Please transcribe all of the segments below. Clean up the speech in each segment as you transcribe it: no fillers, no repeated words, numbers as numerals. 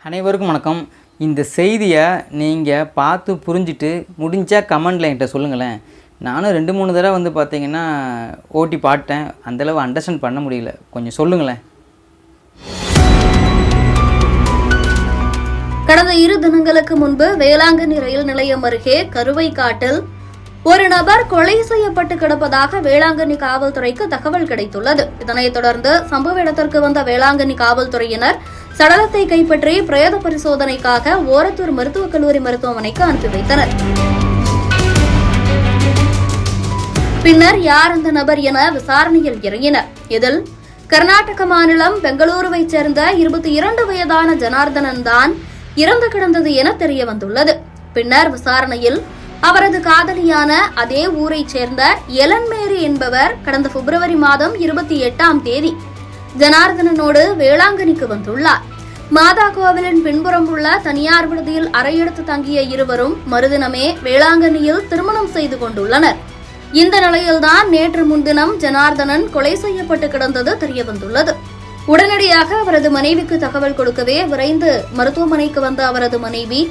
அனைவருக்கும் வணக்கம். இந்த செய்தியை நீங்கள் பார்த்து புரிஞ்சுட்டு முடிஞ்சால் கமெண்டில் என்கிட்ட சொல்லுங்களேன். நானும் 2-3 தடவை பார்த்தீங்கன்னா ஓட்டி பாட்டேன். அந்தளவு அண்டர்ஸ்டாண்ட் பண்ண முடியல. கொஞ்சம் சொல்லுங்களேன். கடந்த 2 தினங்களுக்கு முன்பு வேளாங்கண்ணி ரயில் நிலையம் அருகே கருவைக்காட்டில் ஒரு நபர் கொலை செய்யப்பட்டு கிடப்பதாக வேளாங்கண்ணி காவல்துறைக்கு தகவல் கிடைத்துள்ளது. இதனைத் தொடர்ந்து சம்பவ இடத்திற்கு வந்த வேளாங்கண்ணி காவல்துறையினர் சடலத்தை கைப்பற்றி பிரேத பரிசோதனைக்காக ஓரத்தூர் மருத்துவக் கல்லூரி மருத்துவமனைக்கு அனுப்பி வைத்தனர். பின்னர் யார் அந்த நபர் என விசாரணையில் இறங்கினர். இதில் கர்நாடக மாநிலம் பெங்களூருவைச் சேர்ந்த 22 வயதான ஜனார்தனன் தான் இறந்து கிடந்தது என தெரிய வந்துள்ளது. பின்னர் விசாரணையில் அவரது காதலியான அதே ஊரைச் சேர்ந்த எலன் மேரி என்பவர் கடந்த பிப்ரவரி மாதம் 28ஆம் தேதி ஜனார்தனனோடு வேளாங்கண்ணிக்கு வந்துள்ளார். மாதா கோவிலின் பின்புறம் உள்ள தனியார் விடுதியில் அறையெடுத்து தங்கிய இருவரும் மறுதினமே வேளாங்கண்ணியில் திருமணம் செய்து கொண்டுள்ளனர். இந்த நிலையில்தான் நேற்று முன்தினம் ஜனார்தனன் கொலை செய்யப்பட்டு கிடந்தது தெரியவந்துள்ளது. உடனடியாக அவரது மனைவிக்கு தகவல் கொடுக்கவே விரைந்து மருத்துவமனைக்கு வந்த அவரது மனைவி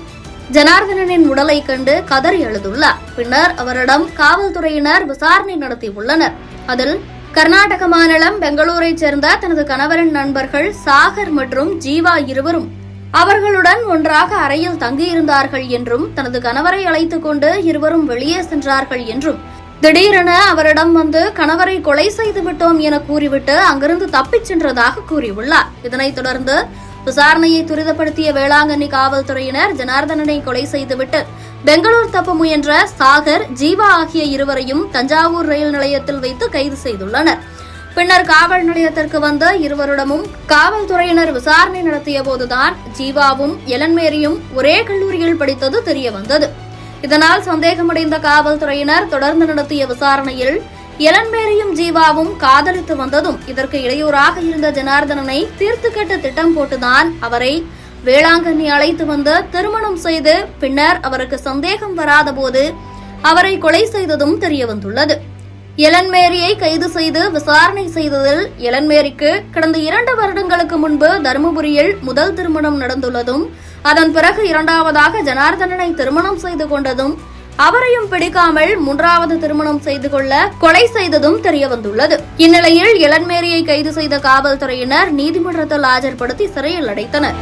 ஜனார்தனனின் உடலை கண்டு கதறி அழுதுள்ளார். பின்னர் அவரிடம் காவல்துறையினர் விசாரணை நடத்தியுள்ளனர். அதில் கர்நாடக மாநிலம் பெங்களூரைச் சேர்ந்த தனது கணவரின் நண்பர்கள் சாகர் மற்றும் ஜீவா இருவரும் அவர்களுடன் ஒன்றாக அறையில் தங்கியிருந்தார்கள் என்றும் தனது கணவரை அழைத்துக் கொண்டு இருவரும் வெளியே சென்றார்கள் என்றும் திடீரென அவரிடம் வந்து கணவரை கொலை செய்து விட்டோம் என கூறிவிட்டு அங்கிருந்து தப்பிச் சென்றதாக கூறியுள்ளார். இதனைத் தொடர்ந்து விசாரணையை துரிதப்படுத்திய வேளாங்கண்ணி காவல்துறையினர் ஜனார்தனனை கொலை செய்துவிட்டு பெங்களூர் தப்ப முயன்ற சாகர், ஜீவா ஆகிய இருவரையும் தஞ்சாவூர் ரயில் நிலையத்தில் வைத்து கைது செய்துள்ளனர். பின்னர் காவல் நிலையத்திற்கு வந்த இருவரிடமும் காவல்துறையினர் விசாரணை நடத்திய போதுதான் ஜீவாவும் எலன்மேரியும் ஒரே கல்லூரியில் படித்தது தெரியவந்தது. இதனால் சந்தேகமடைந்த காவல்துறையினர் தொடர்ந்து நடத்திய விசாரணையில் எலன்மேரியும் ஜீவாவும் காதலித்து வந்ததும் இதற்கு இடையூறாக இருந்த ஜனார்தனனை தீர்த்து கட்ட திட்டம் போட்டுதான் அவரை வேளாங்கண்ணி அழைத்து வந்து திருமணம் செய்து பின்னர் அவருக்கு சந்தேகம் வராத போது அவரை கொலை செய்ததும் தெரியவந்துள்ளது. எலன்மேரியை கைது செய்து விசாரணை செய்ததில் எலன்மேரிக்கு கடந்த 2 வருடங்களுக்கு முன்பு தருமபுரியில் முதல் திருமணம் நடந்துள்ளதும் அதன் பிறகு 2வதாக ஜனார்தனனை திருமணம் செய்து கொண்டதும் அவரையும் பிடிக்காமல் 3வது திருமணம் செய்து கொள்ள கொலை செய்ததும் தெரியவந்துள்ளது. இந்நிலையில் எலன்மேரியை கைது செய்த காவல்துறையினர் நீதிமன்றத்தில் ஆஜர்படுத்தி சிறையில் அடைத்தனர்.